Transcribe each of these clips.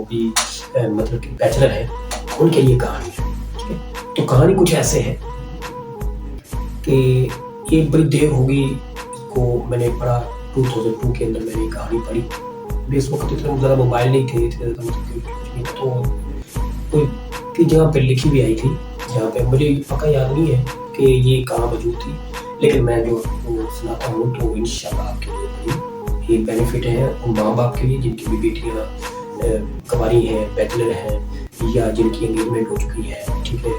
بھی مطلب کہ بیچلر ہیں ان کے لیے کہانی ہے. ٹھیک ہے, تو کہانی کچھ ایسے ہے کہ یہ بڑی دیر ہوگی اس کو میں نے پڑھا. 2002 کے اندر میں نے کہانی پڑھی. ابھی اس وقت اتنا زیادہ موبائل نہیں تھے, اتنے زیادہ مطلب کہ کچھ نہیں, تو کوئی جگہ پہ لکھی بھی آئی تھی جہاں پہ مجھے پکا یاد نہیں ہے کہ یہ کہاں موجود تھی, لیکن میں جو سناتا ہوں تو انشاءاللہ آپ کے لیے بڑی یہ بینیفٹ ہے ان ماں باپ کے لیے جن کی بھی بیٹیاں کنواری ہیں, بیچلر ہیں, یا جن کی انگیجمنٹ ہو چکی ہے. ٹھیک ہے,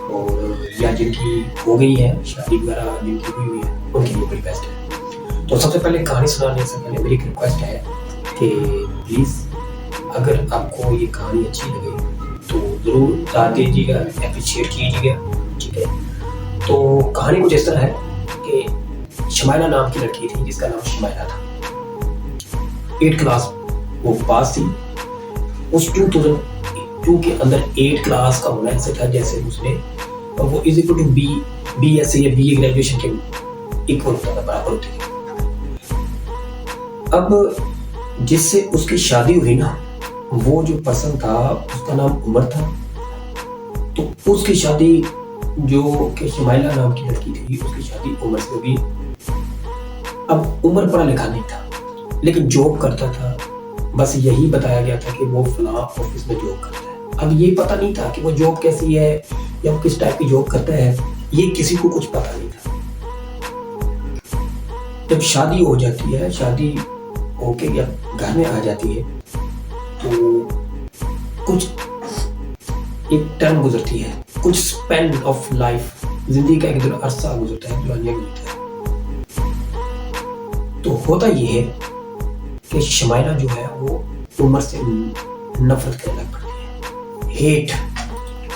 اور یا جن کی ہو گئی ہے شادی وغیرہ, جن کی ہوئی ہوئی ہے, ان کے لیے بڑی بیسٹ ہے. تو سب سے پہلے کہانی سنانے سے پہلے میری ایک ریکویسٹ ہے کہ پلیز اگر آپ کو یہ کہانی اچھی لگے تو ضرور ساتھ دیجیے گا, اپریشیٹ کیجیے گا. ٹھیک ہے, تو کہانی کچھ اس طرح ہے کہ شمائلہ نام کی لڑکی تھی جس کا نام شمائلہ تھا. 8 کلاس وہ پاس تھی. اس 2002 کے اندر 8 کلاس کا ہونا ایسے تھا جیسے اس نے, اور وہ is equal to B S C یا بی اے گریجویشن کے اکول ہوتا تھا, برابر ہوتی تھی. اب جس سے اس کی شادی ہوئی نا, وہ جو پرسن تھا اس کا نام عمر تھا. تو اس کی شادی جو کہ شمائلہ نام کی لڑکی تھی اس کی شادی عمر سے ہوئی. اب عمر پڑھا لکھا نہیں تھا لیکن جاب کرتا تھا. بس یہی بتایا گیا تھا کہ وہ فلاں آفس میں جاب کرتا ہے. اب یہ پتہ نہیں تھا کہ وہ جاب کیسی ہے یا وہ کس ٹائپ کی جاب کرتا ہے, یہ کسی کو کچھ پتہ نہیں تھا. جب شادی ہو جاتی ہے, شادی ہو کے یا گھر میں آ جاتی ہے, تو کچھ ایک ٹرم گزرتی ہے, کچھ سپین آف لائف, زندگی کا ایک عرصہ گزرتا ہے, دورانیہ گزرتا ہے. تو ہوتا یہ ہے کہ شمائلہ جو ہے وہ عمر سے نفرت کرنے لگ پڑتی ہے, ہیٹ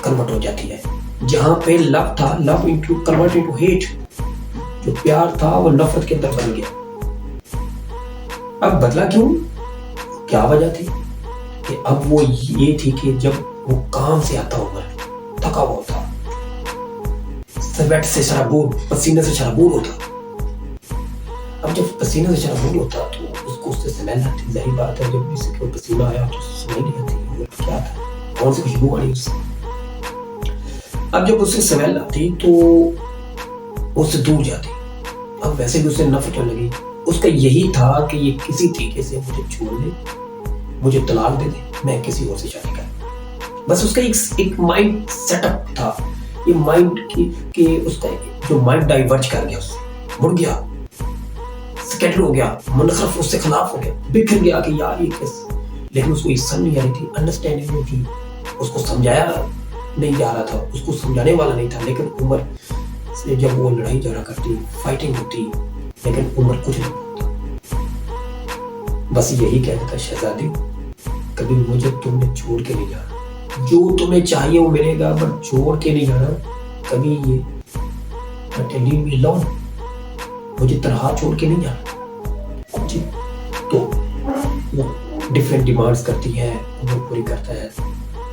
کنورٹ ہو جاتی ہے. جہاں پہ لو تھا, لو انٹو کنورٹ انٹو ہیٹ, جو پیار تھا وہ نفرت کے اندر بن گیا. اب بدلا کیوں, کیا وجہ تھی کہ اب وہ یہ تھی کہ جب وہ کام سے آتا عمر تھکا ہوا ہوتا, سویٹ سے شرابور, پسینے سے شرابور ہوتا. اب جب پسینے سے شرابور ہوتا تو اس کو اس سے سمیل آتی. ظاہر بات ہے جب کسی کو پسینہ آیا تو سمیل نہیں آتی, کیا تھا, کون سی خوشبو آئی اس سے. اب جب اس سے سمیل آتی تو اس سے دور جاتی. اب ویسے بھی اس سے نفرت ہونے لگی. اس کا یہی تھا کہ یہ کسی طریقے سے مجھے چھوڑ دے, مجھے طلاق دے دے, میں کسی اور سے شادی کروں. بس اس کا ایک مائنڈ سیٹ اپ تھا, یہ مائنڈ کہ اس کا جو مائنڈ ڈائیورج کر گیا, اس سے مڑ گیا, سکیٹر ہو گیا, منحرف اس سے خلاف ہو گیا, بکھر گیا کہ یار یہ کس. لیکن اس کو یہ سمجھ نہیں آ رہی تھی, انڈرسٹینڈنگ نہیں تھی, اس کو سمجھایا نہیں جا رہا تھا, اس کو سمجھانے والا نہیں تھا. لیکن عمر سے جب وہ لڑائی جھگڑا کرتی, فائٹنگ ہوتی, لیکن عمر کچھ نہیں ہوتا. بس یہی کہتا تھا, شہزادی کبھی مجھے تم نے چھوڑ کے نہیں جانا, جو تمہیں چاہیے وہ ملے گا, پر چھوڑ کے نہیں جانا کبھی. یہ لیو می الون, مجھے تنہا چھوڑ کے نہیں جانا. جی, تو وہ ڈفرینٹ ڈیمانڈس کرتی ہے, وہ پوری کرتا ہے.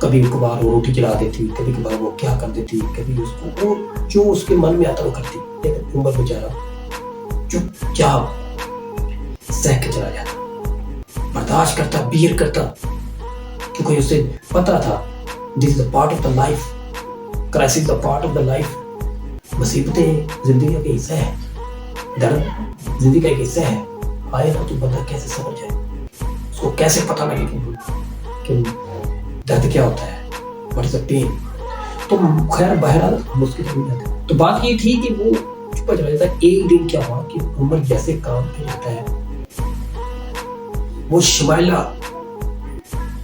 کبھی کبھار وہ روٹی جلا دیتی, کبھی کبھار وہ کیا کر دیتی, کبھی اس کو وہ جو اس کے من میں آتا وہ کرتی. لیکن عمر بیچارہ چپ چاپ سہ کے چلا جاتا, برداشت کرتا, بیئر کرتا, کیونکہ اسے پتا تھا this is a part of the life, crisis the part of the life. مصیبتیں زندگی کا حصہ ہے, درد زندگی کا ایک حصہ ہے. آئے نا تو بندہ کیسے سمجھ جائے, اس کو کیسے پتا لگے کہ درد کیا ہوتا ہے, واٹ از اے پین. تو خیر بہرحال ہم اس کی طرف جاتے. تو بات یہ تھی کہ وہ چھپا چلا جاتا. ایک دن کیا ہوا کہ عمر جیسے کام پہ جاتا ہے, وہ شمائلہ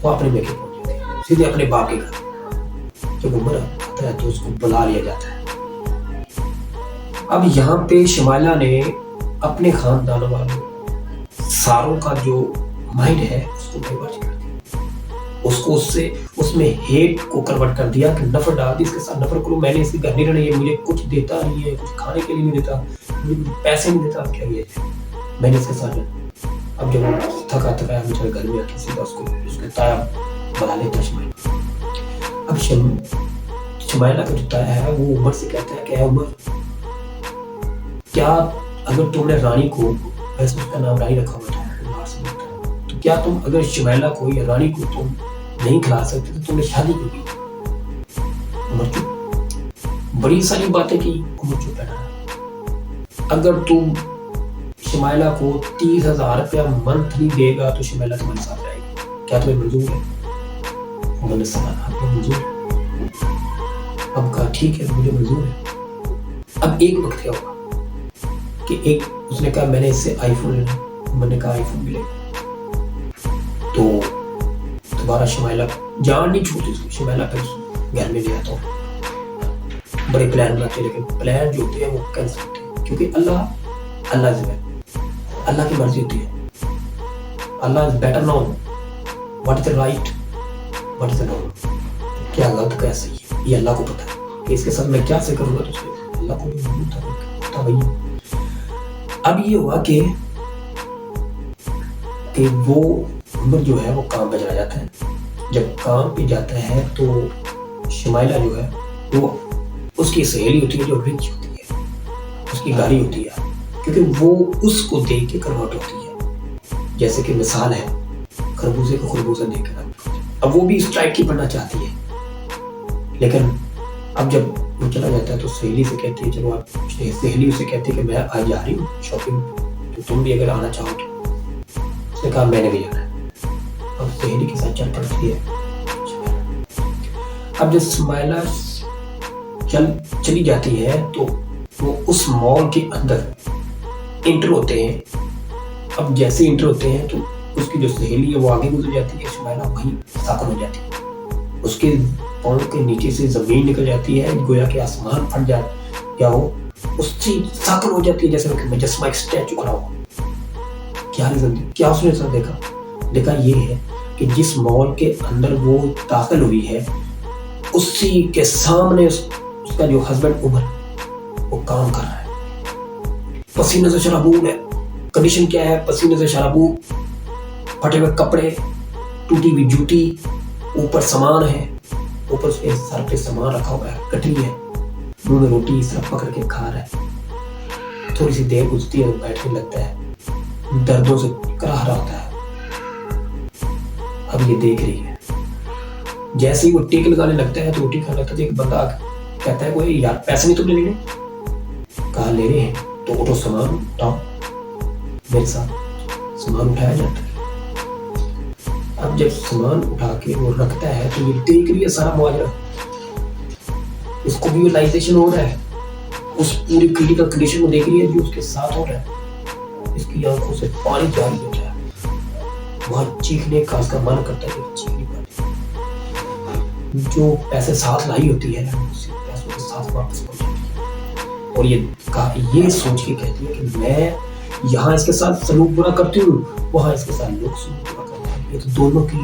وہ اپنے میکے پہنچ جاتی ہے, سیدھے اپنے باپ کے گھر. جب عمر آتا ہے تو اس کو بلا لیا جاتا ہے. اب یہاں پہ شمائلہ نے اپنے خاندان والوں ساروں کا جو مائنڈ ہے اس کو ڈائیورٹ کر دیا, اس کو اس میں ہیٹ کو کنورٹ کر دیا کہ نفرت ڈال دی. اس کے ساتھ نفرت کروں, میں نے اس کے گھر نہیں رہنا, یہ مجھے کچھ دیتا نہیں ہے, کچھ کھانے کے لیے نہیں دیتا, مجھے پیسے نہیں دیتا, کیا یہ میں نے اس کے ساتھ رہنا. اب جب تھکا مجھے گھر میں کسی کا اس کے تایا بنا لیتا شمائلہ. اب شمائلہ کا جو تایا ہے وہ عمر سے کہتا ہے کہ اے عمر, کیا اگر تم نے رانی کو, ویسے اس کا نام رانی رکھا ہوا تھا, تو کیا تم اگر شمائلہ کو یا رانی کو تم نہیں کھلا سکتے تو تم نے شادی کیوں کی؟ عمر چپ. بڑی ساری باتیں کی. عمر چپ بیٹھا. اگر تم شمائلہ کو 30,000 روپیہ منتھلی دے گا تو شمائلہ تمہارے ساتھ رہے گی. کیا تمہیں منظور ہے؟ عمر نے سوال آپ کو منظور ہے؟ اب کہا ٹھیک ہے مجھے منظور ہے. اب ایک وقت کیا ہوا کہ ایک اس نے کہا میں نے اس سے آئی فون لینا. عمر نے کہا آئی فون ملے گا. تو دوبارہ شمائلہ جان نہیں چھوڑتی اس کی. شمائلہ پھر گھر میں لے آتا ہوں. بڑے پلان بناتے ہیں لیکن پلان جو ہوتے ہیں وہ کینسل ہوتے ہیں کیونکہ اللہ سے ہے. اللہ کی مرضی ہوتی ہے. اللہ is better know what is the right what is the wrong. کیا غلط کیا صحیح ہے یہ اللہ کو پتا ہے کہ اس کے ساتھ میں کیا سے کروں گا تو اس کے اللہ کو بھی معلوم تھا وہی. اب یہ ہوا کہ وہ عمر جو ہے وہ کام پہ چلا جاتا ہے. جب کام پہ جاتا ہے تو شمائلہ جو ہے وہ اس کی سہیلی ہوتی ہے جو رچ ہوتی ہے. اس کی گاڑی ہوتی ہے کیونکہ وہ اس کو دیکھ کے کنورٹ ہوتی ہے. جیسے کہ مثال ہے خربوزے کو خربوزہ دیکھ کے کنورٹ ہوتی ہے. اب وہ بھی اس ٹائپ کی بننا چاہتی ہے لیکن اب جب وہ چلا جاتا ہے تو سہیلی سے کہتی ہے چلو آپ سہیلی اسے کہتی ہے کہ میں آج جا رہی ہوں شاپنگ تو تم بھی اگر آنا چاہو تو. اس نے کہا میں نے بھی جانا ہے. اب سہیلی کے ساتھ چل پڑتی ہے. اب جب شمائلہ چلی جاتی ہے تو وہ اس مال کے اندر انٹر ہوتے ہیں. اب جیسے انٹر ہوتے ہیں تو اس کی جو سہیلی ہے وہ آگے گزر جاتی ہے. شمائلہ وہیں ساکن ہو جاتی ہے. اس کے پاؤں کے نیچے سے زمین نکل جاتی ہے گویا کہ آسمان پھٹ جاتا کیا ہو اس سے ساکن ہو جاتی ہے جیسے کہ مجسمہ ایک اسٹیچو کھڑا ہو. کیا ریزن کیا اس نے سر دیکھا یہ ہے کہ جس مال کے اندر وہ داخل ہوئی ہے اسی کے سامنے اس کا جو ہسبینڈ عمر وہ کام کر رہا ہے. پسینے سے شرابور ہے. کنڈیشن کیا ہے؟ پسینے سے شرابور, پھٹے ہوئے کپڑے, ٹوٹی ہوئی جوتی, اوپر سامان ہے, اوپر اس کے سر پہ سامان رکھا ہوا ہے, کٹری ہے, منہ میں روٹی اس طرح پکڑ کے کھا رہا ہے. تھوڑی سی دیر گزرتی ہے بیٹھنے لگتا ہے, دردوں سے کراہ رہا ہوتا ہے. اب یہ دیکھ رہی ہے. جیسے ہی وہ ٹیک لگانے لگتا ہے تو روٹی کھانے لگتا ہے. ایک بندہ کہتا ہے کوئی یار پیسے نہیں تم لے لیں گے؟ کہا لے رہے ہیں. تو اٹھو سامان اٹھاؤ میرے ساتھ. سامان اٹھایا جاتا ہے. اب جب سامان اٹھا کے وہ رکھتا ہے تو یہ دیکھ رہی ہے سارا ماجرا. اس کو بھی ریلائزیشن ہو رہا ہے اس پوری کریٹیکل کنڈیشن کو دیکھ رہی ہے جو اس کے ساتھ ہو رہا ہے. اس کی آنکھوں سے پانی جاری ہوتا ہے. وہاں چیخنے کا اس کا من کرتا ہے کہ چیخ نہیں پاتی. جو پیسے ساتھ لائی ہوتی ہے اسی پیسوں کے ساتھ واپس پہنچ جاتی ہے اور یہ سوچ کے کہتی ہے کہ میں یہاں اس کے ساتھ سلوک برا کرتی ہوں, وہاں اس کے ساتھ لوگ سلوک برا کرتے ہیں. یہ تو دونوں کی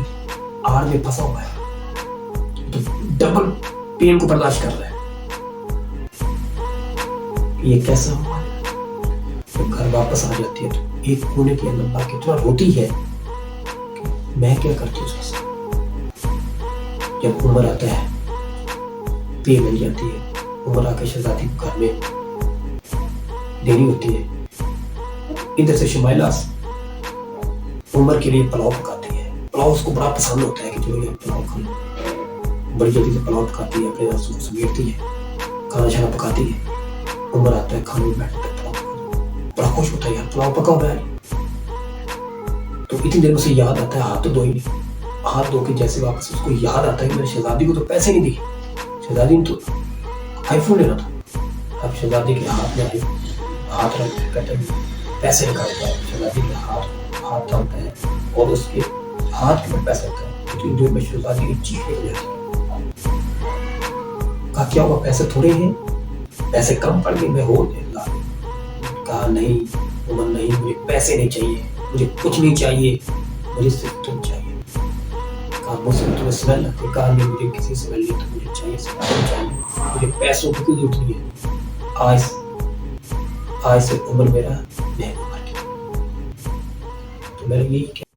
آڑ میں پھنسا ہوا ہے تو ڈبل پین کو برداشت کر رہا ہے. یہ کیسا ہوا ہے؟ جب گھر واپس آ جاتی ہے تو ایک کونے کے اندر لا کے اتنا روتی ہے کہ میں کیا کرتی ہوں اس کے ساتھ. جب عمر آتا ہے پے مل جاتی ہے. عمر آ کے شہزادی کو گھر میں دینی ہوتی ہے. ادھر سے شمائلہ عمر کے لیے پلاؤ پکاتی ہے. پلاؤ اس کو بڑا پسند ہوتا ہے کہ چلو یہ پلاؤ کھا لو. بڑی جلدی سے پلاؤ پکاتی ہے, اپنے آنسوں کو سمیٹتی ہے, کھانا شانا پکاتی ہے. عمر آتا ہے کھانے میں بیٹھتا ہے, پلاؤ بڑا خوش ہوتا ہے یار پلاؤ پکاؤ بہن. تو اتنی دیر میں اسے یاد آتا ہے ہاتھ تو دھو ہی نہیں. ہاتھ دھو کے جیسے واپس اس کو یاد آتا ہے کہ میں نے شہزادی کو تو پیسے نہیں دیے. شہزادی نے تو آئی فون لینا تھا. اب شہزادی کے ہاتھ میں ہاتھ رکھ کے کہتے ہیں پیسے نکالتا ہے. شہزادی کے ہاتھ تھامتا ہے اور اس کے ہاتھ میں پیسے رکھتا ہے. اتنی دیر میں شہزادی کی چیخ نکل جاتی ہے. کہا کیا ہوا, پیسے تھوڑے ہیں, پیسے کم پڑ گئے, میں ہو لا. کہا نہیں عمر نہیں, مجھے پیسے نہیں چاہیے, مجھے کچھ نہیں چاہیے, مجھے صرف تم چاہیے. کہا مجھ سے تمہیں سمیل لگتی. کہا نہیں مجھے کسی سمیل نہیں تو مجھے چاہیے سمیل چاہیے. مجھے پیسوں کی کوئی ضرورت نہیں ہے. آج سے عمر میرا میں عمر کی. تو میرا یہی